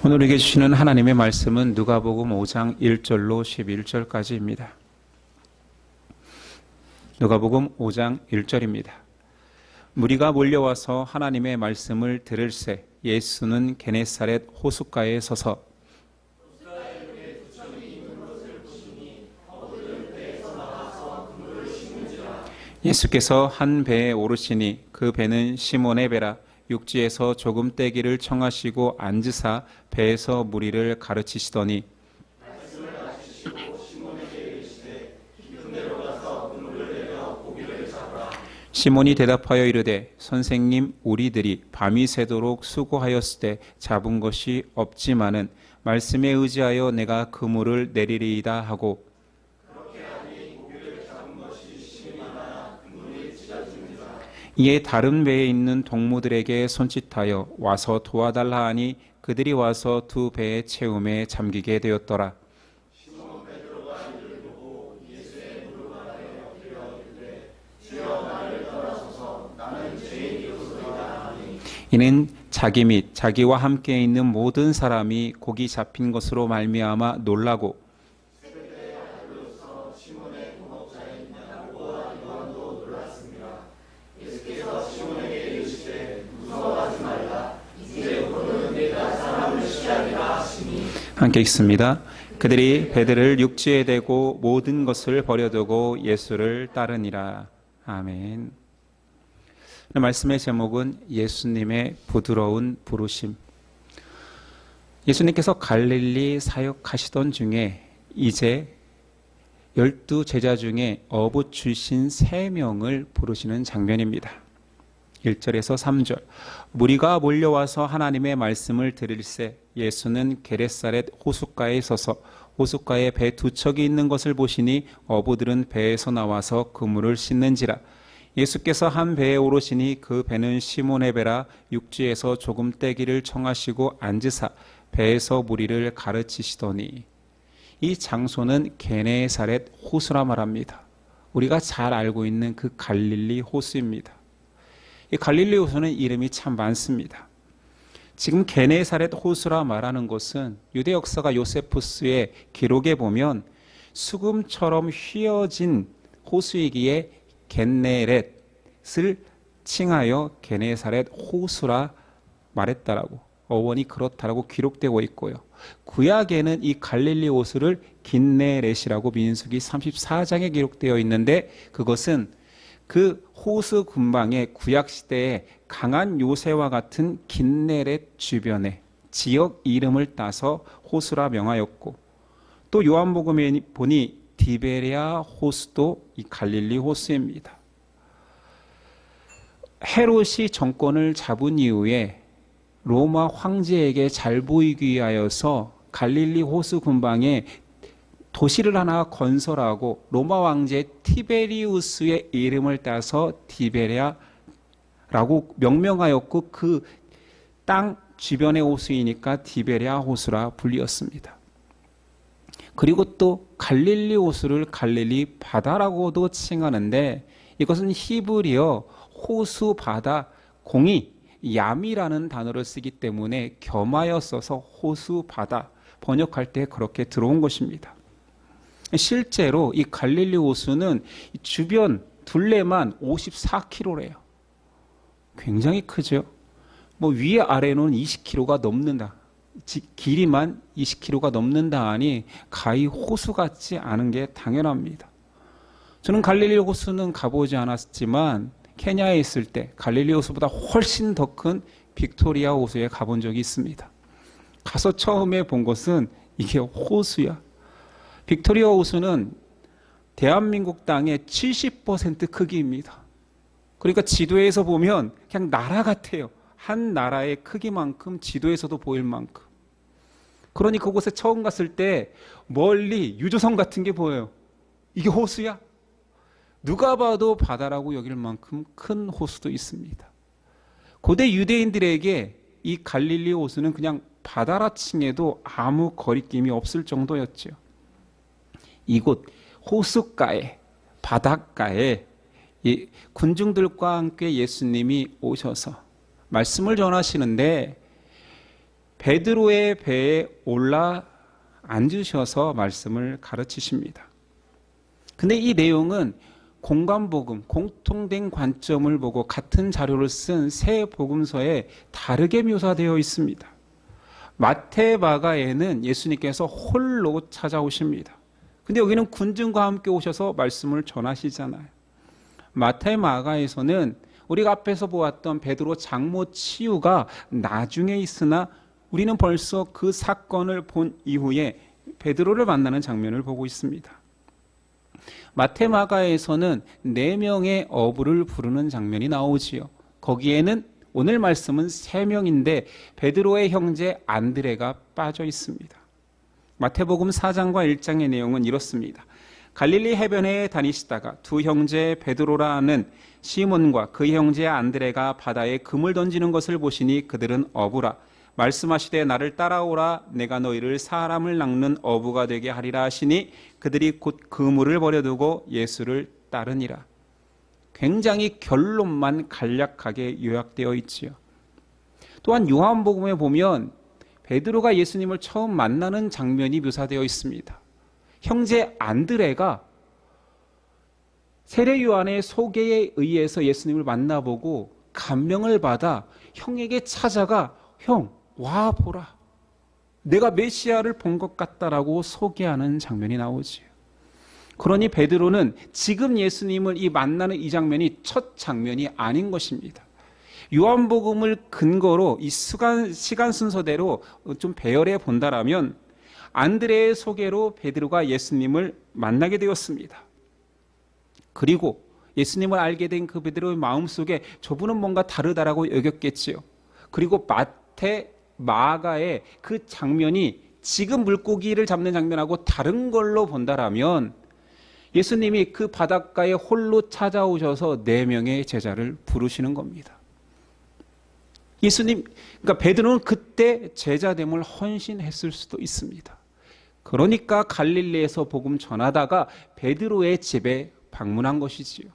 오늘 우리에게 주시는 하나님의 말씀은 누가복음 5장 1절로 11절까지입니다. 누가복음 5장 1절입니다. 무리가 몰려와서 하나님의 말씀을 들을새 예수는 게네사렛 호숫가에 서서 예수께서 한 배에 오르시니 그 배는 시몬의 배라. 육지에서 조금 떼기를 청하시고 앉으사 배에서 무리를 가르치시더니 시몬이 대답하여 이르되 선생님, 우리들이 밤이 새도록 수고하였으되 잡은 것이 없지만은 말씀에 의지하여 내가 그물을 내리리이다 하고 이에 다른 배에 있는 동무들에게 손짓하여 와서 도와달라 하니 그들이 와서 두 배의 채움에 잠기게 되었더라. 이는 자기 및 자기와 함께 있는 모든 사람이 고기 잡힌 것으로 말미암아 놀라고 함께 읽습니다. 그들이 배들을 육지에 대고 모든 것을 버려두고 예수를 따르니라. 아멘. 말씀의 제목은 예수님의 부드러운 부르심. 예수님께서 갈릴리 사역하시던 중에 이제 12 제자 중에 어부 출신 3명을 부르시는 장면입니다. 1절에서 3절. 무리가 몰려와서 하나님의 말씀을 들을새 예수는 게네사렛 호숫가에 서서 호숫가에 배 2척이 있는 것을 보시니 어부들은 배에서 나와서 그물을 씻는지라. 예수께서 한 배에 오르시니 그 배는 시몬의 배라. 육지에서 조금 떼기를 청하시고 앉으사 배에서 무리를 가르치시더니. 이 장소는 게네사렛 호수라 말합니다. 우리가 잘 알고 있는 그 갈릴리 호수입니다. 이 갈릴리 호수는 이름이 참 많습니다. 지금 게네사렛 호수라 말하는 것은 유대 역사가 요세푸스의 기록에 보면 수금처럼 휘어진 호수이기에 겟네렛을 칭하여 게네사렛 호수라 말했다라고, 어원이 그렇다라고 기록되고 있고요. 구약에는 이 갈릴리 호수를 긴네렛이라고 민수기 34장에 기록되어 있는데 그것은 그 호수 근방에 구약시대에 강한 요새와 같은 긴네렛 주변에 지역 이름을 따서 호수라 명하였고, 또 요한복음에 보니 디베랴 호수도 이 갈릴리 호수입니다. 헤롯이 정권을 잡은 이후에 로마 황제에게 잘 보이기 위하여서 갈릴리 호수 근방에 도시를 하나 건설하고 로마 왕제 티베리우스의 이름을 따서 디베랴라고 명명하였고 그 땅 주변의 호수이니까 디베랴 호수라 불리었습니다. 그리고 또 갈릴리 호수를 갈릴리 바다라고도 칭하는데 이것은 히브리어 호수 바다 공이 얌이라는 단어를 쓰기 때문에 겸하여 써서 호수 바다 번역할 때 그렇게 들어온 것입니다. 실제로 이 갈릴리 호수는 주변 둘레만 54km래요. 굉장히 크죠. 뭐 위에 아래는 20km가 넘는다. 길이만 20km가 넘는다 하니 가히 호수 같지 않은 게 당연합니다. 저는 갈릴리 호수는 가보지 않았지만 케냐에 있을 때 갈릴리 호수보다 훨씬 더 큰 빅토리아 호수에 가본 적이 있습니다. 가서 처음에 본 것은 이게 호수야. 빅토리아 호수는 대한민국 땅의 70% 크기입니다. 그러니까 지도에서 보면 그냥 나라 같아요. 한 나라의 크기만큼 지도에서도 보일 만큼. 그러니 그곳에 처음 갔을 때 멀리 유조선 같은 게 보여요. 이게 호수야? 누가 봐도 바다라고 여길 만큼 큰 호수도 있습니다. 고대 유대인들에게 이 갈릴리 호수는 그냥 바다라 칭해도 아무 거리낌이 없을 정도였죠. 이곳 호숫가에, 바닷가에 군중들과 함께 예수님이 오셔서 말씀을 전하시는데 베드로의 배에 올라 앉으셔서 말씀을 가르치십니다. 근데 이 내용은 공관복음, 공통된 관점을 보고 같은 자료를 쓴 세 복음서에 다르게 묘사되어 있습니다. 마태, 마가에는 예수님께서 홀로 찾아오십니다. 근데 여기는 군중과 함께 오셔서 말씀을 전하시잖아요. 마태, 마가에서는 우리가 앞에서 보았던 베드로 장모 치유가 나중에 있으나 우리는 벌써 그 사건을 본 이후에 베드로를 만나는 장면을 보고 있습니다. 마태, 마가에서는 4명의 어부를 부르는 장면이 나오지요. 거기에는 오늘 말씀은 3명인데 베드로의 형제 안드레가 빠져 있습니다. 마태복음 4장과 1장의 내용은 이렇습니다. 갈릴리 해변에 다니시다가 두 형제 베드로라 하는 시몬과 그 형제 안드레가 바다에 금을 던지는 것을 보시니 그들은 어부라. 말씀하시되 나를 따라오라. 내가 너희를 사람을 낚는 어부가 되게 하리라 하시니 그들이 곧 그물을 버려두고 예수를 따르니라. 굉장히 결론만 간략하게 요약되어 있지요. 또한 요한복음에 보면 베드로가 예수님을 처음 만나는 장면이 묘사되어 있습니다. 형제 안드레가 세례 요한의 소개에 의해서 예수님을 만나보고 감명을 받아 형에게 찾아가 형, 와 보라. 내가 메시아를 본 것 같다라고 소개하는 장면이 나오지요. 그러니 베드로는 지금 예수님을 만나는 이 장면이 첫 장면이 아닌 것입니다. 요한복음을 근거로 이 시간 순서대로 좀 배열해 본다라면 안드레의 소개로 베드로가 예수님을 만나게 되었습니다. 그리고 예수님을 알게 된 그 베드로의 마음속에 저분은 뭔가 다르다라고 여겼겠지요. 그리고 마태, 마가의 그 장면이 지금 물고기를 잡는 장면하고 다른 걸로 본다라면 예수님이 그 바닷가에 홀로 찾아오셔서 4명의 제자를 부르시는 겁니다. 예수님, 그러니까 베드로는 그때 제자됨을 헌신했을 수도 있습니다. 그러니까 갈릴리에서 복음 전하다가 베드로의 집에 방문한 것이지요.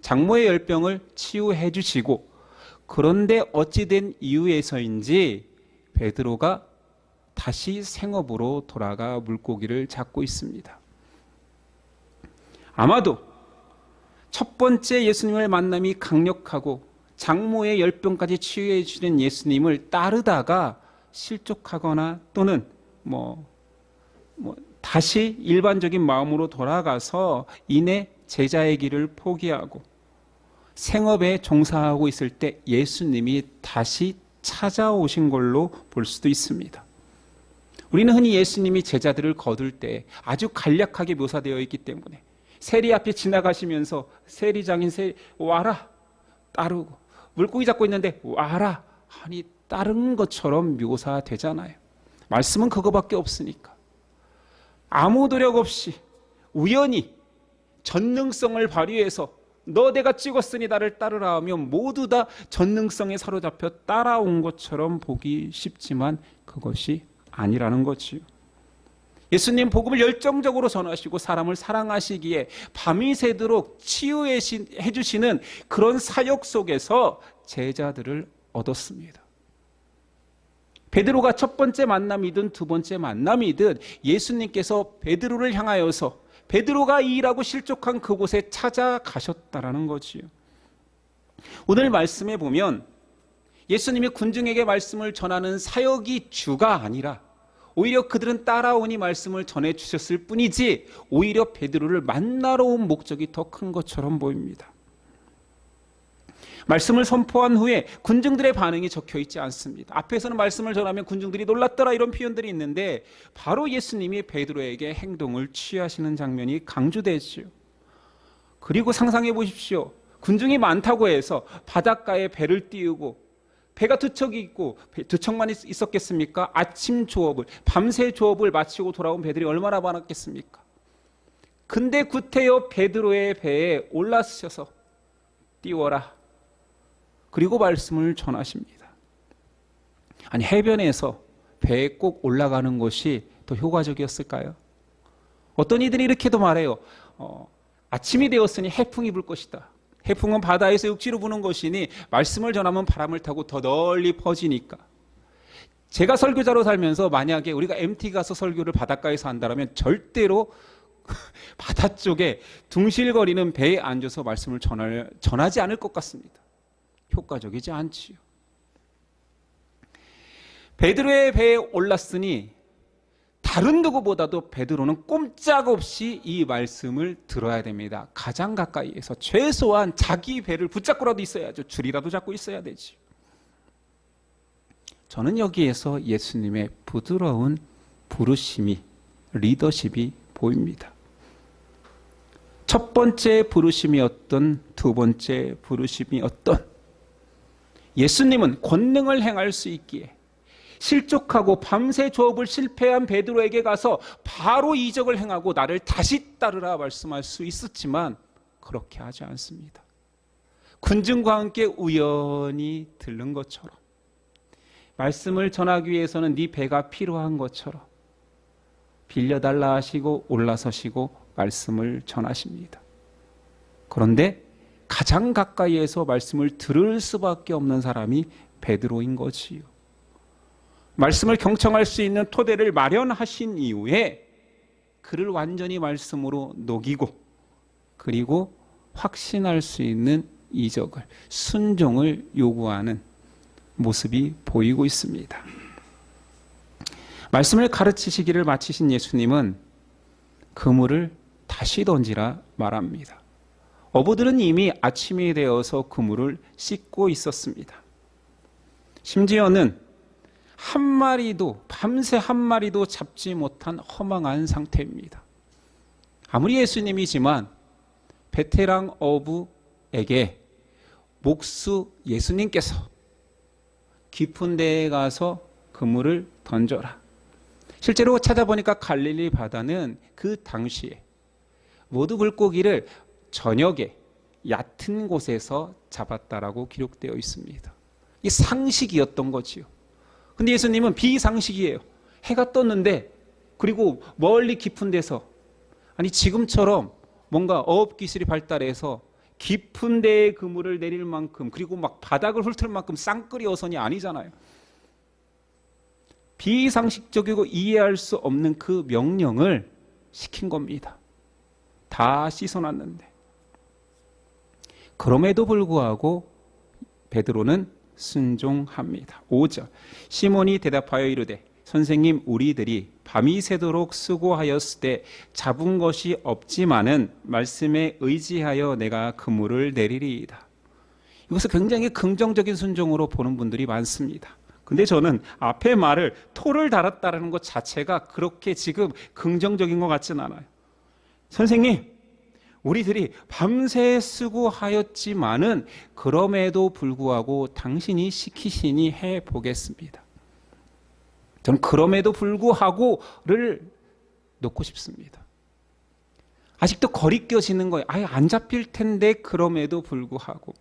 장모의 열병을 치유해 주시고, 그런데 어찌된 이유에서인지 베드로가 다시 생업으로 돌아가 물고기를 잡고 있습니다. 아마도 첫 번째 예수님의 만남이 강력하고 장모의 열병까지 치유해 주는 예수님을 따르다가 실족하거나 또는 다시 일반적인 마음으로 돌아가서 이내 제자의 길을 포기하고 생업에 종사하고 있을 때 예수님이 다시 찾아오신 걸로 볼 수도 있습니다. 우리는 흔히 예수님이 제자들을 거둘 때 아주 간략하게 묘사되어 있기 때문에 세리 앞에 지나가시면서 세리장인 와라 따르고, 물고기 잡고 있는데 와라 하니 따른 것처럼 묘사되잖아요. 말씀은 그거밖에 없으니까 아무 노력 없이 우연히 전능성을 발휘해서 너 내가 찍었으니 나를 따르라 하면 모두 다 전능성에 사로잡혀 따라온 것처럼 보기 쉽지만 그것이 아니라는 거지요. 예수님 복음을 열정적으로 전하시고 사람을 사랑하시기에 밤이 새도록 치유해 주시는 그런 사역 속에서 제자들을 얻었습니다. 베드로가 첫 번째 만남이든 두 번째 만남이든 예수님께서 베드로를 향하여서 베드로가 일하고 실족한 그곳에 찾아가셨다라는 거지요. 오늘 말씀에 보면 예수님이 군중에게 말씀을 전하는 사역이 주가 아니라 오히려 그들은 따라오니 말씀을 전해주셨을 뿐이지 오히려 베드로를 만나러 온 목적이 더 큰 것처럼 보입니다. 말씀을 선포한 후에 군중들의 반응이 적혀 있지 않습니다. 앞에서는 말씀을 전하면 군중들이 놀랐더라 이런 표현들이 있는데 바로 예수님이 베드로에게 행동을 취하시는 장면이 강조되죠. 그리고 상상해 보십시오. 군중이 많다고 해서 바닷가에 배를 띄우고 배가 두 척이 있고 두 척만 있었겠습니까? 아침 조업을 밤새 조업을 마치고 돌아온 배들이 얼마나 많았겠습니까? 근데 구태여 베드로의 배에 올라서셔서 띄워라. 그리고 말씀을 전하십니다. 아니 해변에서 배에 꼭 올라가는 것이 더 효과적이었을까요? 어떤 이들이 이렇게도 말해요. 아침이 되었으니 해풍이 불 것이다. 해풍은 바다에서 육지로 부는 것이니 말씀을 전하면 바람을 타고 더 널리 퍼지니까. 제가 설교자로 살면서 만약에 우리가 MT 가서 설교를 바닷가에서 한다면 절대로 바다 쪽에 둥실거리는 배에 앉아서 말씀을 전하지 않을 것 같습니다. 효과적이지 않지요. 베드로의 배에 올랐으니 다른 누구보다도 베드로는 꼼짝없이 이 말씀을 들어야 됩니다. 가장 가까이에서 최소한 자기 배를 붙잡고라도 있어야죠. 줄이라도 잡고 있어야 되지. 저는 여기에서 예수님의 부드러운 부르심이, 리더십이 보입니다. 첫 번째 부르심이 어떤, 두 번째 부르심이 어떤, 예수님은 권능을 행할 수 있기에 실족하고 밤새 조업을 실패한 베드로에게 가서 바로 이적을 행하고 나를 다시 따르라 말씀할 수 있었지만 그렇게 하지 않습니다. 군중과 함께 우연히 들른 것처럼, 말씀을 전하기 위해서는 네 배가 필요한 것처럼 빌려달라 하시고 올라서시고 말씀을 전하십니다. 그런데 가장 가까이에서 말씀을 들을 수밖에 없는 사람이 베드로인 거지요. 말씀을 경청할 수 있는 토대를 마련하신 이후에 그를 완전히 말씀으로 녹이고 그리고 확신할 수 있는 이적을, 순종을 요구하는 모습이 보이고 있습니다. 말씀을 가르치시기를 마치신 예수님은 그물을 다시 던지라 말합니다. 어부들은 이미 아침이 되어서 그물을 씻고 있었습니다. 심지어는 한 마리도, 밤새 한 마리도 잡지 못한 허망한 상태입니다. 아무리 예수님이지만 베테랑 어부에게 목수 예수님께서 깊은 데에 가서 그물을 던져라. 실제로 찾아보니까 갈릴리 바다는 그 당시에 모두 물고기를 저녁에 얕은 곳에서 잡았다라고 기록되어 있습니다. 이 상식이었던 거지요. 근데 예수님은 비상식이에요. 해가 떴는데, 그리고 멀리 깊은 데서, 아니 지금처럼 뭔가 어업기술이 발달해서 깊은 데에 그물을 내릴 만큼, 그리고 막 바닥을 훑을 만큼 쌍끌이 어선이 아니잖아요. 비상식적이고 이해할 수 없는 그 명령을 시킨 겁니다. 다 씻어놨는데. 그럼에도 불구하고 베드로는 순종합니다. 5절, 시몬이 대답하여 이르되 선생님, 우리들이 밤이 새도록 수고하였을 때 잡은 것이 없지만은 말씀에 의지하여 내가 그물을 내리리이다. 이것을 굉장히 긍정적인 순종으로 보는 분들이 많습니다. 근데 저는 앞에 말을 토를 달았다는 것 자체가 그렇게 지금 긍정적인 것 같진 않아요. 선생님, 우리들이 밤새 수고하였지만은 그럼에도 불구하고 당신이 시키시니 해보겠습니다. 저는 그럼에도 불구하고를 놓고 싶습니다. 아직도 거리껴지는 거예요. 아예 안 잡힐 텐데 그럼에도 불구하고.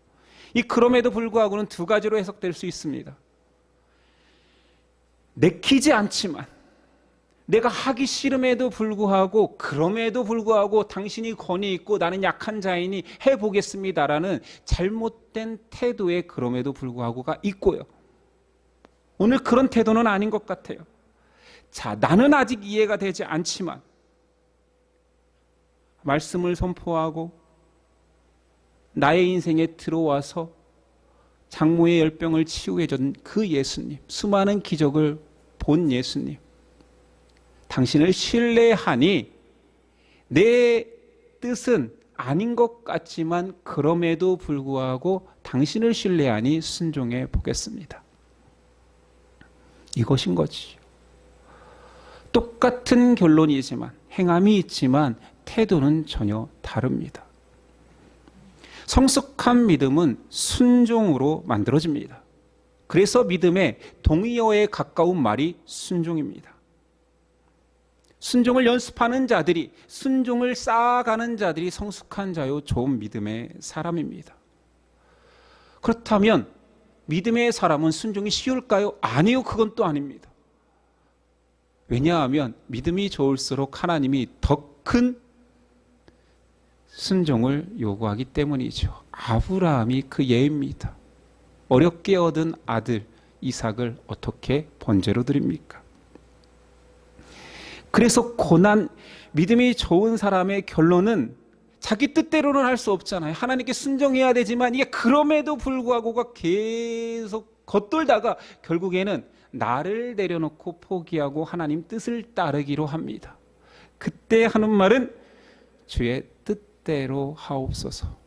이 그럼에도 불구하고는 두 가지로 해석될 수 있습니다. 내키지 않지만, 내가 하기 싫음에도 불구하고, 그럼에도 불구하고 당신이 권위 있고 나는 약한 자이니 해보겠습니다라는 잘못된 태도의 그럼에도 불구하고가 있고요. 오늘 그런 태도는 아닌 것 같아요. 자, 나는 아직 이해가 되지 않지만 말씀을 선포하고 나의 인생에 들어와서 장모의 열병을 치유해 준 그 예수님, 수많은 기적을 본 예수님, 당신을 신뢰하니 내 뜻은 아닌 것 같지만 그럼에도 불구하고 당신을 신뢰하니 순종해 보겠습니다. 이것인 거지. 똑같은 결론이지만, 행함이 있지만 태도는 전혀 다릅니다. 성숙한 믿음은 순종으로 만들어집니다. 그래서 믿음의 동의어에 가까운 말이 순종입니다. 순종을 연습하는 자들이, 순종을 쌓아가는 자들이 성숙한 자요 좋은 믿음의 사람입니다. 그렇다면 믿음의 사람은 순종이 쉬울까요? 아니요, 그건 또 아닙니다. 왜냐하면 믿음이 좋을수록 하나님이 더 큰 순종을 요구하기 때문이죠. 아브라함이 그 예입니다. 어렵게 얻은 아들 이삭을 어떻게 번제로 드립니까? 그래서 고난, 믿음이 좋은 사람의 결론은 자기 뜻대로는 할 수 없잖아요. 하나님께 순종해야 되지만 이게 그럼에도 불구하고가 계속 겉돌다가 결국에는 나를 내려놓고 포기하고 하나님 뜻을 따르기로 합니다. 그때 하는 말은 주의 뜻대로 하옵소서.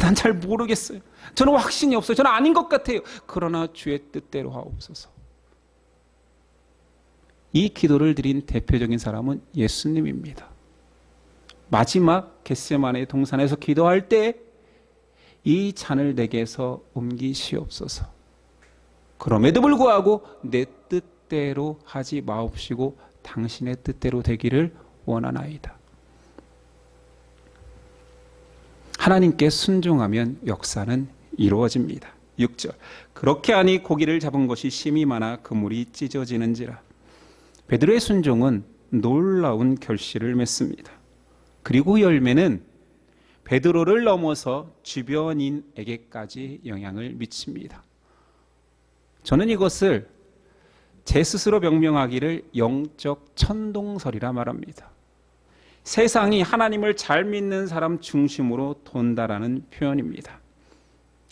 난 잘 모르겠어요. 저는 확신이 없어요. 저는 아닌 것 같아요. 그러나 주의 뜻대로 하옵소서. 이 기도를 드린 대표적인 사람은 예수님입니다. 마지막 겟세마네 동산에서 기도할 때 이 잔을 내게서 옮기시옵소서. 그럼에도 불구하고 내 뜻대로 하지 마옵시고 당신의 뜻대로 되기를 원하나이다. 하나님께 순종하면 역사는 이루어집니다. 6절. 그렇게 하니 고기를 잡은 것이 심이 많아 그물이 찢어지는지라. 베드로의 순종은 놀라운 결실을 맺습니다. 그리고 열매는 베드로를 넘어서 주변인에게까지 영향을 미칩니다. 저는 이것을 제 스스로 명명하기를 영적 천동설이라 말합니다. 세상이 하나님을 잘 믿는 사람 중심으로 돈다라는 표현입니다.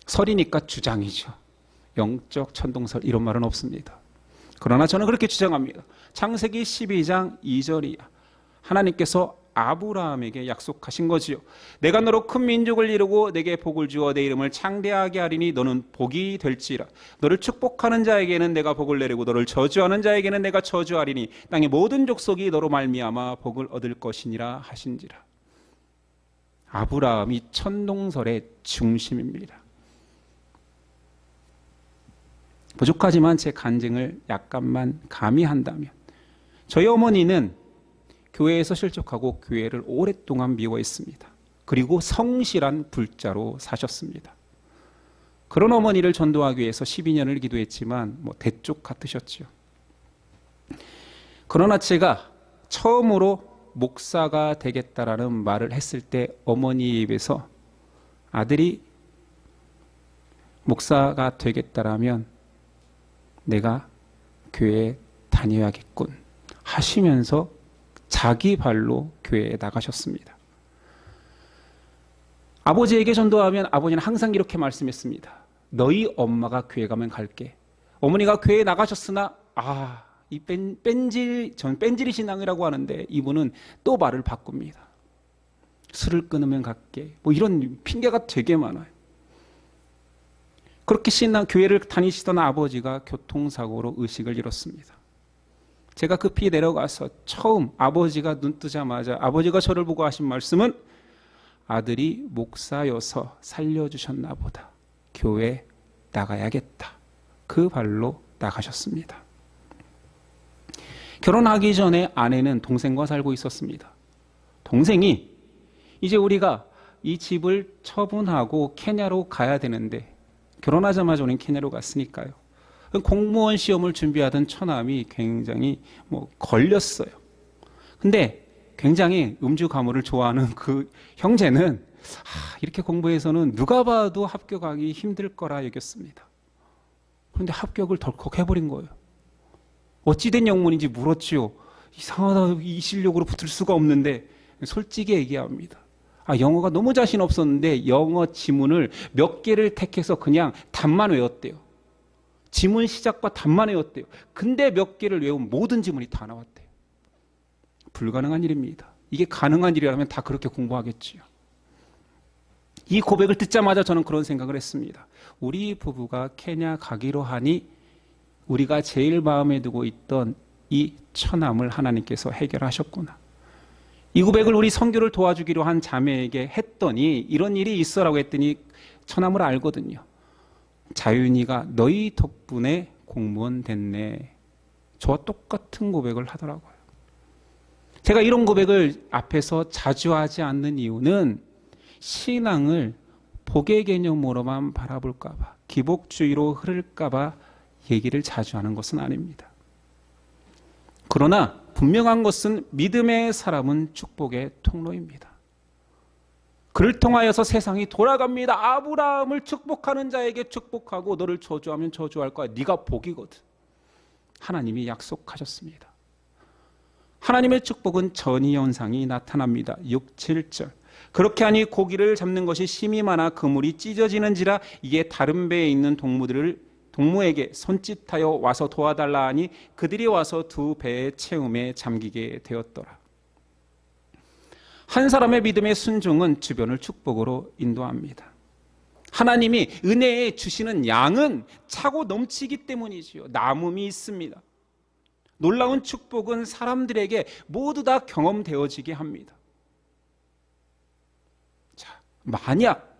설이니까 주장이죠. 영적 천동설 이런 말은 없습니다. 그러나 저는 그렇게 주장합니다. 창세기 12장 2절이야. 하나님께서 아브라함에게 약속하신 거지요. 내가 너로 큰 민족을 이루고 내게 복을 주어 내 이름을 창대하게 하리니 너는 복이 될지라. 너를 축복하는 자에게는 내가 복을 내리고 너를 저주하는 자에게는 내가 저주하리니 땅의 모든 족속이 너로 말미암아 복을 얻을 것이니라 하신지라. 아브라함이 천동설의 중심입니다. 부족하지만 제 간증을 약간만 가미한다면 저희 어머니는 교회에서 실족하고 교회를 오랫동안 미워했습니다. 그리고 성실한 불자로 사셨습니다. 그런 어머니를 전도하기 위해서 12년을 기도했지만 대쪽 같으셨죠. 그러나 제가 처음으로 목사가 되겠다라는 말을 했을 때 어머니 입에서 아들이 목사가 되겠다라면 내가 교회에 다녀야겠군 하시면서 자기 발로 교회에 나가셨습니다. 아버지에게 전도하면 아버지는 항상 이렇게 말씀했습니다. 너희 엄마가 교회 가면 갈게. 어머니가 교회에 나가셨으나 이 전 뺀질이 신앙이라고 하는데 이분은 또 말을 바꿉니다. 술을 끊으면 갈게. 이런 핑계가 되게 많아요. 그렇게 교회를 다니시던 아버지가 교통사고로 의식을 잃었습니다. 제가 급히 내려가서 처음 아버지가 눈 뜨자마자 아버지가 저를 보고 하신 말씀은 아들이 목사여서 살려주셨나 보다. 교회 나가야겠다. 그 발로 나가셨습니다. 결혼하기 전에 아내는 동생과 살고 있었습니다. 동생이 이제 우리가 이 집을 처분하고 케냐로 가야 되는데 결혼하자마자 우리는 케냐로 갔으니까요. 공무원 시험을 준비하던 처남이 굉장히 걸렸어요. 근데 굉장히 음주 가무를 좋아하는 그 형제는 이렇게 공부해서는 누가 봐도 합격하기 힘들 거라 여겼습니다. 그런데 합격을 덜컥 해버린 거예요. 어찌된 영문인지 물었지요. 이상하다, 이 실력으로 붙을 수가 없는데 솔직히 얘기합니다. 영어가 너무 자신 없었는데 영어 지문을 몇 개를 택해서 그냥 답만 외웠대요. 지문 시작과 답만 외웠대요. 근데 몇 개를 외우면 모든 지문이 다 나왔대요. 불가능한 일입니다. 이게 가능한 일이라면 다 그렇게 공부하겠지요. 이 고백을 듣자마자 저는 그런 생각을 했습니다. 우리 부부가 케냐 가기로 하니 우리가 제일 마음에 두고 있던 이 처남을 하나님께서 해결하셨구나. 이 고백을 우리 선교를 도와주기로 한 자매에게 했더니 이런 일이 있어라고 했더니 처남을 알거든요. 자윤이가 너희 덕분에 공무원 됐네. 저와 똑같은 고백을 하더라고요. 제가 이런 고백을 앞에서 자주 하지 않는 이유는 신앙을 복의 개념으로만 바라볼까 봐, 기복주의로 흐를까 봐 얘기를 자주 하는 것은 아닙니다. 그러나 분명한 것은 믿음의 사람은 축복의 통로입니다. 그를 통하여서 세상이 돌아갑니다. 아브라함을 축복하는 자에게 축복하고 너를 저주하면 저주할 거야. 네가 복이거든. 하나님이 약속하셨습니다. 하나님의 축복은 전이현상이 나타납니다. 6, 7절. 그렇게 하니 고기를 잡는 것이 심히 많아 그물이 찢어지는지라 이에 다른 배에 있는 동무에게 손짓하여 와서 도와달라 하니 그들이 와서 두 배의 채움에 잠기게 되었더라. 한 사람의 믿음의 순종은 주변을 축복으로 인도합니다. 하나님이 은혜에 주시는 양은 차고 넘치기 때문이지요. 남음이 있습니다. 놀라운 축복은 사람들에게 모두 다 경험되어지게 합니다. 자, 만약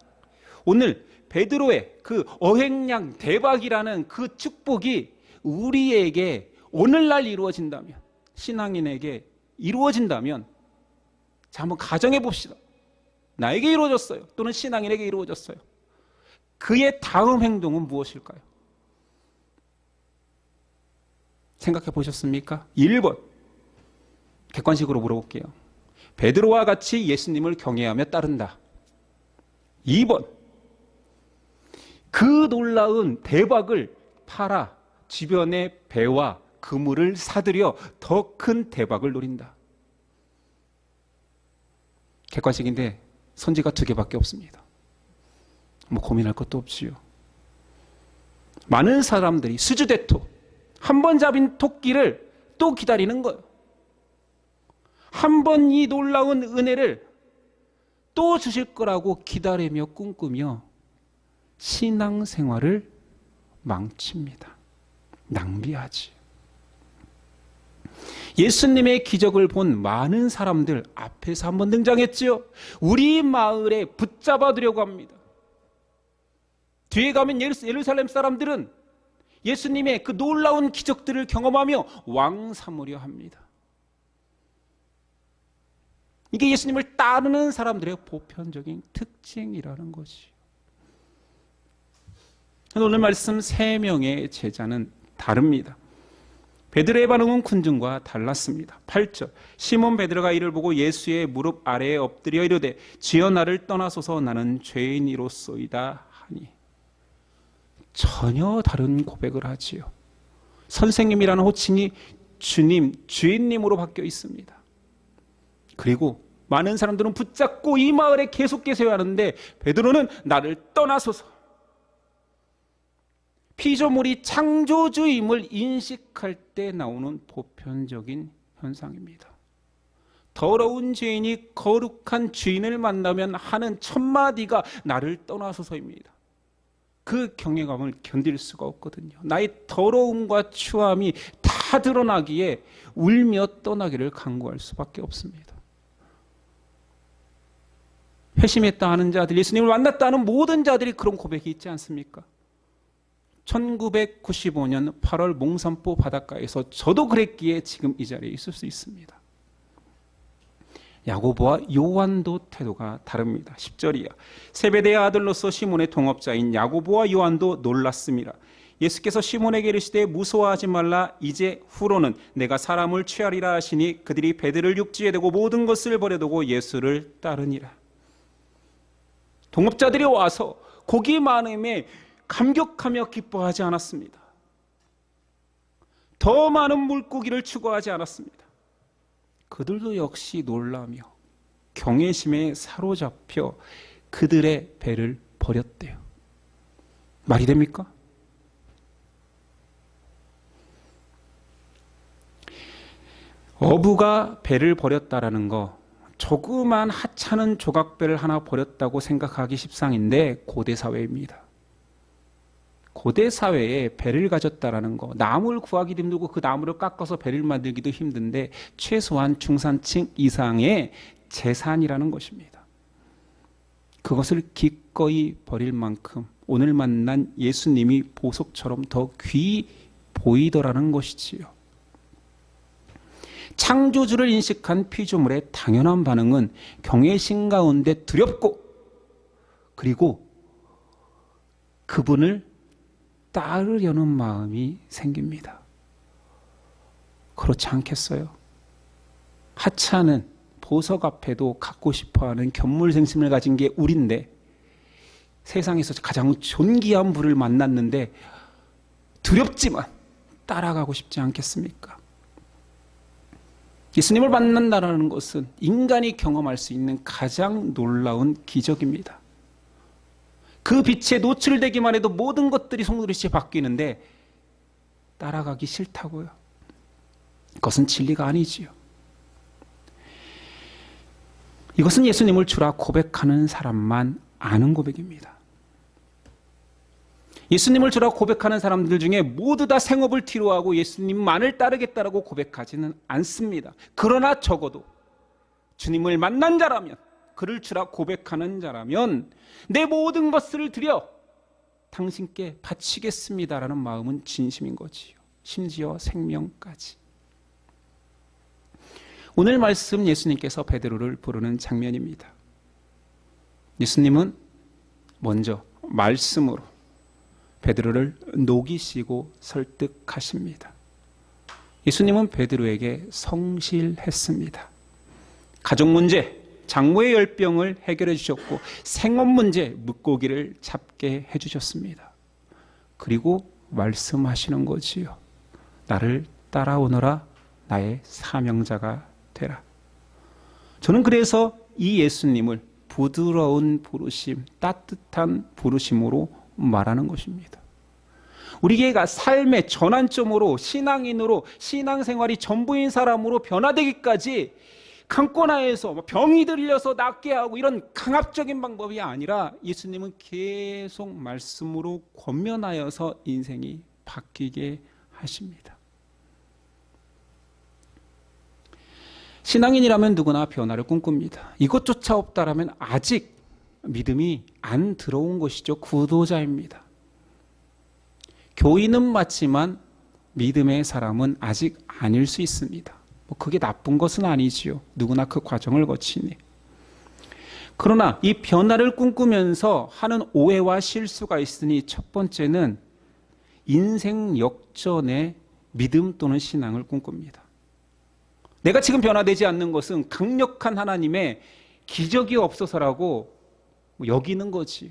오늘 베드로의 그 어획량 대박이라는 그 축복이 우리에게 오늘날 이루어진다면, 신앙인에게 이루어진다면, 자, 한번 가정해 봅시다. 나에게 이루어졌어요. 또는 신앙인에게 이루어졌어요. 그의 다음 행동은 무엇일까요? 생각해 보셨습니까? 1번. 객관식으로 물어볼게요. 베드로와 같이 예수님을 경외하며 따른다. 2번. 그 놀라운 대박을 팔아 주변의 배와 그물을 사들여 더 큰 대박을 노린다. 객관식인데 선지가 2개밖에 없습니다. 뭐 고민할 것도 없지요. 많은 사람들이 수주대토, 한 번 잡힌 토끼를 또 기다리는 거예요. 한 번 이 놀라운 은혜를 또 주실 거라고 기다리며 꿈꾸며 신앙생활을 망칩니다. 낭비하지. 예수님의 기적을 본 많은 사람들 앞에서 한번 등장했지요. 우리 마을에 붙잡아두려고 합니다. 뒤에 가면 예루살렘 사람들은 예수님의 그 놀라운 기적들을 경험하며 왕 삼으려 합니다. 이게 예수님을 따르는 사람들의 보편적인 특징이라는 것이. 오늘 말씀 3명의 제자는 다릅니다. 베드로의 반응은 군중과 달랐습니다. 8절. 시몬 베드로가 이를 보고 예수의 무릎 아래에 엎드려 이르되 주여 나를 떠나소서 나는 죄인이로소이다 하니. 전혀 다른 고백을 하지요. 선생님이라는 호칭이 주님, 주인님으로 바뀌어 있습니다. 그리고 많은 사람들은 붙잡고 이 마을에 계속 계셔야 하는데 베드로는 나를 떠나소서. 피조물이 창조주임을 인식할 때 나오는 보편적인 현상입니다. 더러운 죄인이 거룩한 주인을 만나면 하는 첫 마디가 나를 떠나소서입니다. 그 경외감을 견딜 수가 없거든요. 나의 더러움과 추함이 다 드러나기에 울며 떠나기를 간구할 수밖에 없습니다. 회심했다 하는 자들, 예수님을 만났다 하는 모든 자들이 그런 고백이 있지 않습니까? 1995년 8월 몽산포 바닷가에서 저도 그랬기에 지금 이 자리에 있을 수 있습니다. 야고보와 요한도 태도가 다릅니다. 10절이야. 세베대의 아들로서 시몬의 동업자인 야고보와 요한도 놀랐습니다. 예수께서 시몬에게 이르시되 무서워하지 말라. 이제 후로는 내가 사람을 취하리라 하시니 그들이 배들을 육지에 대고 모든 것을 버려두고 예수를 따르니라. 동업자들이 와서 고기 많음에 감격하며 기뻐하지 않았습니다. 더 많은 물고기를 추구하지 않았습니다. 그들도 역시 놀라며 경외심에 사로잡혀 그들의 배를 버렸대요. 말이 됩니까? 어부가 배를 버렸다라는 거, 조그만 하찮은 조각배를 하나 버렸다고 생각하기 십상인데 고대 사회입니다. 고대 사회에 배를 가졌다라는 거, 나무를 구하기도 힘들고 그 나무를 깎아서 배를 만들기도 힘든데 최소한 중산층 이상의 재산이라는 것입니다. 그것을 기꺼이 버릴 만큼 오늘 만난 예수님이 보석처럼 더 귀히 보이더라는 것이지요. 창조주를 인식한 피조물의 당연한 반응은 경외심 가운데 두렵고 그리고 그분을 따르려는 마음이 생깁니다. 그렇지 않겠어요? 하찮은 보석 앞에도 갖고 싶어하는 견물생심을 가진 게 우리인데 세상에서 가장 존귀한 분을 만났는데 두렵지만 따라가고 싶지 않겠습니까? 예수님을 만난다는 것은 인간이 경험할 수 있는 가장 놀라운 기적입니다. 그 빛에 노출되기만 해도 모든 것들이 송두리째 바뀌는데 따라가기 싫다고요. 그것은 진리가 아니지요. 이것은 예수님을 주라 고백하는 사람만 아는 고백입니다. 예수님을 주라 고백하는 사람들 중에 모두 다 생업을 뒤로하고 예수님만을 따르겠다라고 고백하지는 않습니다. 그러나 적어도 주님을 만난 자라면, 그를 주라 고백하는 자라면 내 모든 것을 드려 당신께 바치겠습니다라는 마음은 진심인 거지요. 심지어 생명까지. 오늘 말씀 예수님께서 베드로를 부르는 장면입니다. 예수님은 먼저 말씀으로 베드로를 녹이시고 설득하십니다. 예수님은 베드로에게 성실했습니다. 가족 문제, 장모의 열병을 해결해 주셨고 생업 문제, 물고기를 잡게 해주셨습니다. 그리고 말씀하시는 거지요. 나를 따라오너라, 나의 사명자가 되라. 저는 그래서 이 예수님을 부드러운 부르심, 따뜻한 부르심으로 말하는 것입니다. 우리가 삶의 전환점으로 신앙인으로 신앙생활이 전부인 사람으로 변화되기까지 강권하에서 병이 들려서 낫게 하고 이런 강압적인 방법이 아니라 예수님은 계속 말씀으로 권면하여서 인생이 바뀌게 하십니다. 신앙인이라면 누구나 변화를 꿈꿉니다. 이것조차 없다라면 아직 믿음이 안 들어온 것이죠. 구도자입니다. 교인은 맞지만 믿음의 사람은 아직 아닐 수 있습니다. 그게 나쁜 것은 아니지요. 누구나 그 과정을 거치니. 그러나 이 변화를 꿈꾸면서 하는 오해와 실수가 있으니 첫 번째는 인생 역전의 믿음 또는 신앙을 꿈꿉니다. 내가 지금 변화되지 않는 것은 강력한 하나님의 기적이 없어서라고 여기는 거지요.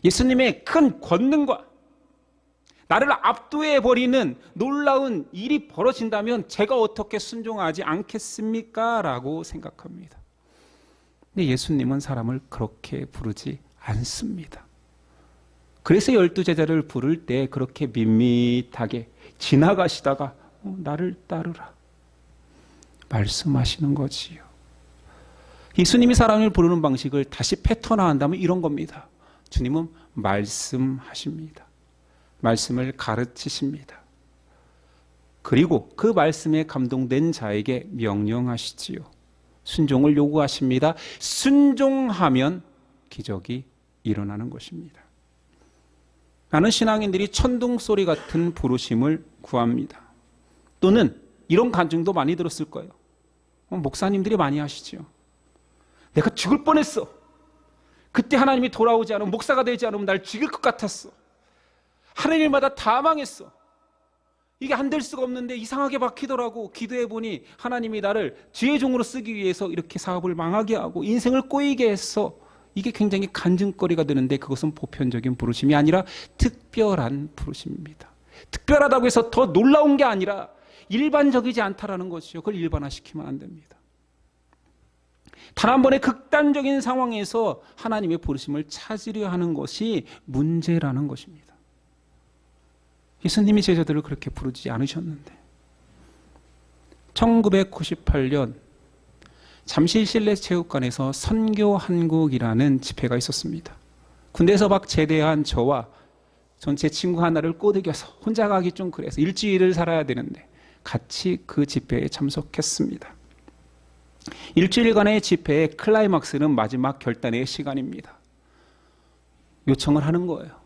예수님의 큰 권능과 나를 압도해버리는 놀라운 일이 벌어진다면 제가 어떻게 순종하지 않겠습니까? 라고 생각합니다. 근데 예수님은 사람을 그렇게 부르지 않습니다. 그래서 12제자를 부를 때 그렇게 밋밋하게 지나가시다가 나를 따르라 말씀하시는 거지요. 예수님이 사람을 부르는 방식을 다시 패턴화한다면 이런 겁니다. 주님은 말씀하십니다. 말씀을 가르치십니다. 그리고 그 말씀에 감동된 자에게 명령하시지요. 순종을 요구하십니다. 순종하면 기적이 일어나는 것입니다. 많은 신앙인들이 천둥소리 같은 부르심을 구합니다. 또는 이런 간증도 많이 들었을 거예요. 목사님들이 많이 하시죠. 내가 죽을 뻔했어. 그때 하나님이 돌아오지 않으면, 목사가 되지 않으면 날 죽일 것 같았어. 하는 일마다 다 망했어. 이게 안 될 수가 없는데 이상하게 박히더라고. 기도해보니 하나님이 나를 지혜 종으로 쓰기 위해서 이렇게 사업을 망하게 하고 인생을 꼬이게 했어. 이게 굉장히 간증거리가 되는데 그것은 보편적인 부르심이 아니라 특별한 부르심입니다. 특별하다고 해서 더 놀라운 게 아니라 일반적이지 않다라는 것이요. 그걸 일반화시키면 안 됩니다. 단 한 번의 극단적인 상황에서 하나님의 부르심을 찾으려 하는 것이 문제라는 것입니다. 예수님이 제자들을 그렇게 부르지 않으셨는데 1998년 잠실 실내체육관에서 선교한국이라는 집회가 있었습니다. 군대에서 막 제대한 저와 제 친구 하나를 꼬드겨서 혼자 가기 좀 그래서 일주일을 살아야 되는데 같이 그 집회에 참석했습니다. 일주일간의 집회의 클라이막스는 마지막 결단의 시간입니다. 요청을 하는 거예요.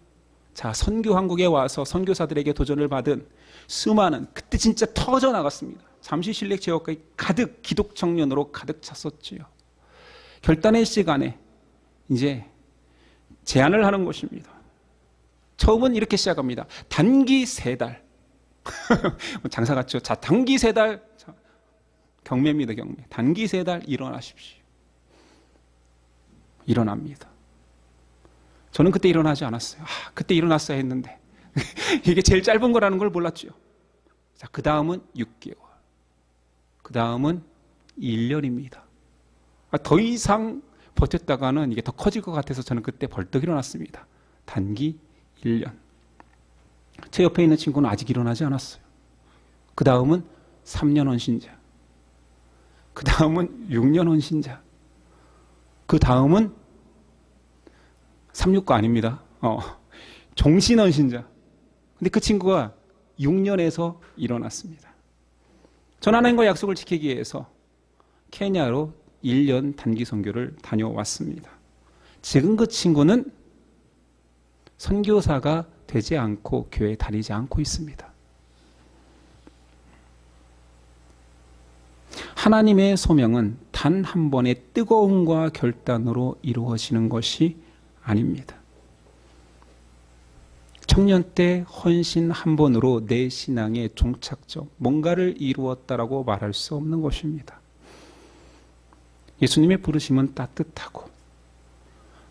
자, 선교한국에 와서 선교사들에게 도전을 받은 수많은, 그때 진짜 터져 나갔습니다. 잠시 실내체육관이 가득 기독 청년으로 가득 찼었지요. 결단의 시간에 이제 제안을 하는 것입니다. 처음은 이렇게 시작합니다. 단기 3달. 장사 같죠? 자, 단기 3달. 경매입니다, 경매. 단기 3달 일어나십시오. 일어납니다. 저는 그때 일어나지 않았어요. 그때 일어났어야 했는데. 이게 제일 짧은 거라는 걸 몰랐죠. 자, 그 다음은 6개월. 그 다음은 1년입니다. 더 이상 버텼다가는 이게 더 커질 것 같아서 저는 그때 벌떡 일어났습니다. 단기 1년. 제 옆에 있는 친구는 아직 일어나지 않았어요. 그 다음은 3년 헌신자. 그 다음은 6년 헌신자. 그 다음은 369 아닙니다. 종신 헌신자. 근데 그 친구가 6년에서 일어났습니다. 전 하나님과 약속을 지키기 위해서 케냐로 1년 단기 선교를 다녀왔습니다. 지금 그 친구는 선교사가 되지 않고 교회에 다니지 않고 있습니다. 하나님의 소명은 단 한 번의 뜨거움과 결단으로 이루어지는 것이 아닙니다. 청년 때 헌신 한 번으로 내 신앙의 종착점, 뭔가를 이루었다라고 말할 수 없는 것입니다. 예수님의 부르심은 따뜻하고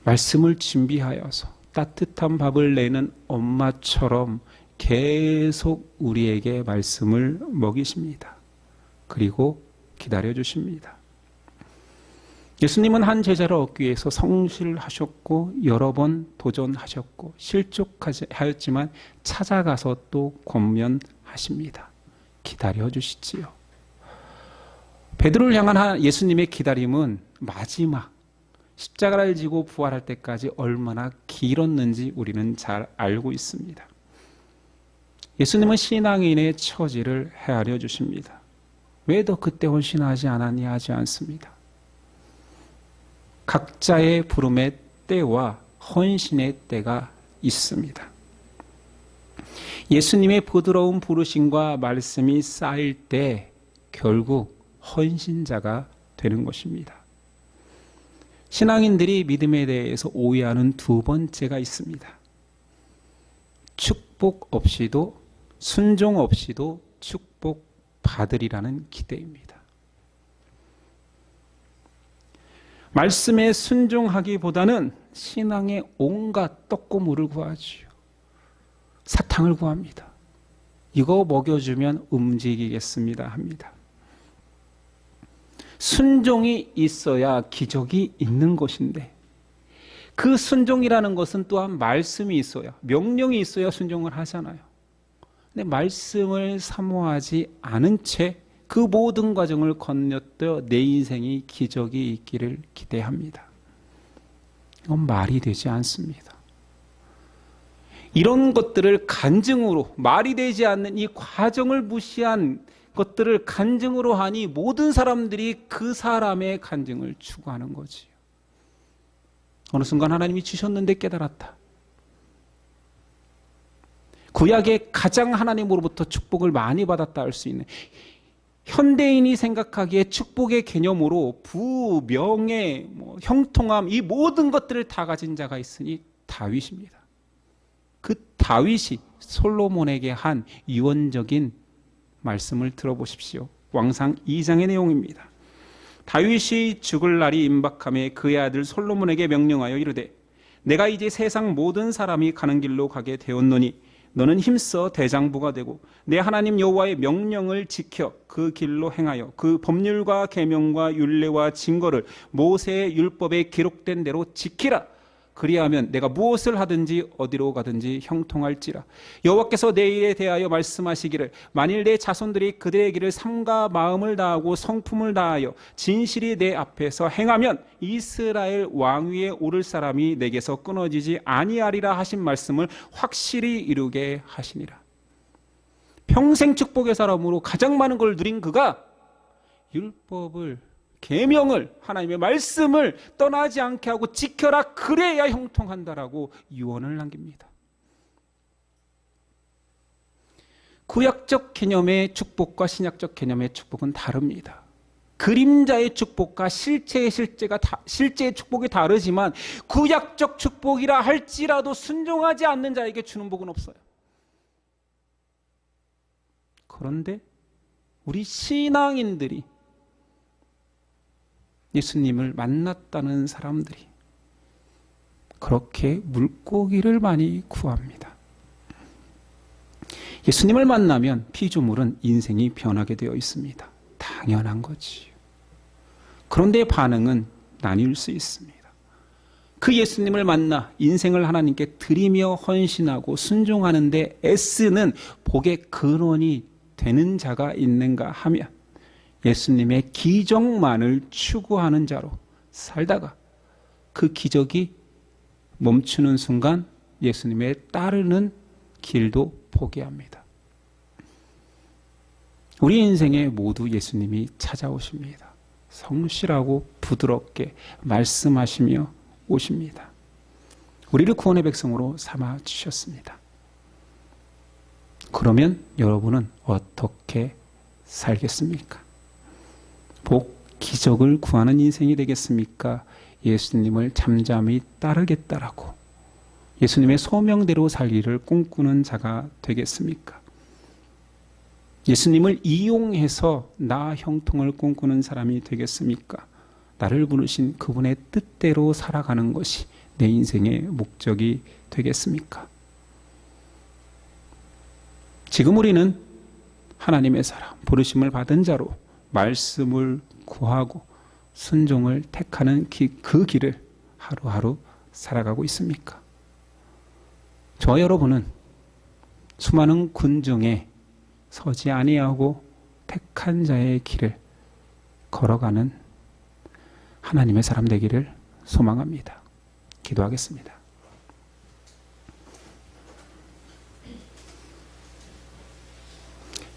말씀을 준비하여서 따뜻한 밥을 내는 엄마처럼 계속 우리에게 말씀을 먹이십니다. 그리고 기다려주십니다. 예수님은 한 제자를 얻기 위해서 성실하셨고 여러 번 도전하셨고 실족하였지만 찾아가서 또 권면하십니다. 기다려주시지요. 베드로를 향한 예수님의 기다림은 마지막 십자가를 지고 부활할 때까지 얼마나 길었는지 우리는 잘 알고 있습니다. 예수님은 신앙인의 처지를 헤아려 주십니다. 왜 너 그때 헌신하지 않았니 하지 않습니다. 각자의 부름의 때와 헌신의 때가 있습니다. 예수님의 부드러운 부르심과 말씀이 쌓일 때 결국 헌신자가 되는 것입니다. 신앙인들이 믿음에 대해서 오해하는 두 번째가 있습니다. 축복 없이도 순종 없이도 축복 받으리라는 기대입니다. 말씀에 순종하기보다는 신앙의 온갖 떡고물을 구하지요. 사탕을 구합니다. 이거 먹여주면 움직이겠습니다 합니다. 순종이 있어야 기적이 있는 것인데 그 순종이라는 것은 또한 말씀이 있어야, 명령이 있어야 순종을 하잖아요. 근데 말씀을 사모하지 않은 채 그 모든 과정을 건너뛰어 내 인생이 기적이 있기를 기대합니다. 이건 말이 되지 않습니다. 이런 것들을 간증으로, 말이 되지 않는 이 과정을 무시한 것들을 간증으로 하니 모든 사람들이 그 사람의 간증을 추구하는 거지요. 어느 순간 하나님이 주셨는데 깨달았다. 구약에 가장 하나님으로부터 축복을 많이 받았다 할 수 있는, 현대인이 생각하기에 축복의 개념으로 부, 명예, 형통함, 이 모든 것들을 다 가진 자가 있으니 다윗입니다. 그 다윗이 솔로몬에게 한 유언적인 말씀을 들어보십시오. 왕상 2장의 내용입니다. 다윗이 죽을 날이 임박함에 그의 아들 솔로몬에게 명령하여 이르되 내가 이제 세상 모든 사람이 가는 길로 가게 되었노니 너는 힘써 대장부가 되고 내 하나님 여호와의 명령을 지켜 그 길로 행하여 그 법률과 계명과 율례와 증거를 모세의 율법에 기록된 대로 지키라. 그리하면 내가 무엇을 하든지 어디로 가든지 형통할지라. 여호와께서 내 일에 대하여 말씀하시기를 만일 내 자손들이 그들의 길을 삼가 마음을 다하고 성품을 다하여 진실이 내 앞에서 행하면 이스라엘 왕위에 오를 사람이 내게서 끊어지지 아니하리라 하신 말씀을 확실히 이루게 하시니라. 평생 축복의 사람으로 가장 많은 걸 누린 그가 율법을, 계명을, 하나님의 말씀을 떠나지 않게 하고 지켜라. 그래야 형통한다라고 유언을 남깁니다. 구약적 개념의 축복과 신약적 개념의 축복은 다릅니다. 그림자의 축복과 실제의 축복이 다르지만 구약적 축복이라 할지라도 순종하지 않는 자에게 주는 복은 없어요. 그런데 우리 신앙인들이 예수님을 만났다는 사람들이 그렇게 물고기를 많이 구합니다. 예수님을 만나면 피조물은 인생이 변하게 되어 있습니다. 당연한 거지요. 그런데 반응은 나뉠 수 있습니다. 그 예수님을 만나 인생을 하나님께 드리며 헌신하고 순종하는데 애쓰는 복의 근원이 되는 자가 있는가 하면 예수님의 기적만을 추구하는 자로 살다가 그 기적이 멈추는 순간 예수님의 따르는 길도 포기합니다. 우리 인생에 모두 예수님이 찾아오십니다. 성실하고 부드럽게 말씀하시며 오십니다. 우리를 구원의 백성으로 삼아 주셨습니다. 그러면 여러분은 어떻게 살겠습니까? 복, 기적을 구하는 인생이 되겠습니까? 예수님을 잠잠히 따르겠다라고 예수님의 소명대로 살기를 꿈꾸는 자가 되겠습니까? 예수님을 이용해서 나 형통을 꿈꾸는 사람이 되겠습니까? 나를 부르신 그분의 뜻대로 살아가는 것이 내 인생의 목적이 되겠습니까? 지금 우리는 하나님의 사람, 부르심을 받은 자로 말씀을 구하고 순종을 택하는 그 길을 하루하루 살아가고 있습니까? 저 여러분은 수많은 군 중에 서지 아니하고 택한 자의 길을 걸어가는 하나님의 사람 되기를 소망합니다. 기도하겠습니다.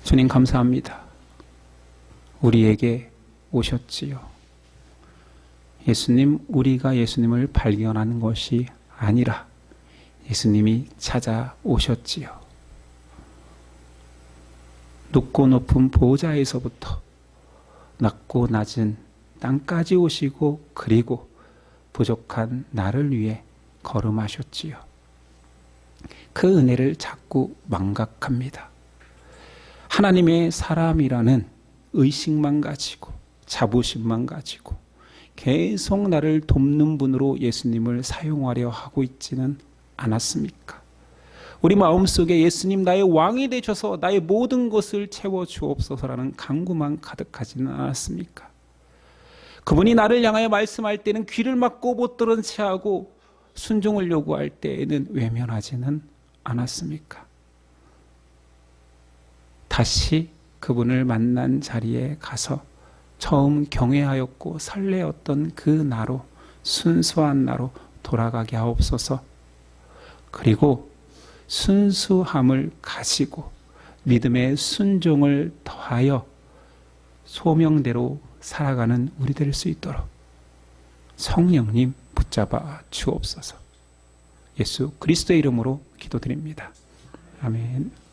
주님 감사합니다. 우리에게 오셨지요. 예수님, 우리가 예수님을 발견하는 것이 아니라 예수님이 찾아오셨지요. 높고 높은 보좌에서부터 낮고 낮은 땅까지 오시고 그리고 부족한 나를 위해 걸음하셨지요. 그 은혜를 자꾸 망각합니다. 하나님의 사람이라는 의식만 가지고 자부심만 가지고 계속 나를 돕는 분으로 예수님을 사용하려 하고 있지는 않았습니까? 우리 마음속에 예수님 나의 왕이 되셔서 나의 모든 것을 채워주옵소서라는 간구만 가득하지는 않았습니까? 그분이 나를 향하여 말씀할 때는 귀를 막고 못 들은 채하고 순종을 요구할 때에는 외면하지는 않았습니까? 다시 그분을 만난 자리에 가서 처음 경외하였고 설레었던 그 나로 순수한 나로 돌아가게 하옵소서. 그리고 순수함을 가지고 믿음의 순종을 더하여 소명대로 살아가는 우리 될 수 있도록 성령님 붙잡아 주옵소서. 예수 그리스도의 이름으로 기도드립니다. 아멘.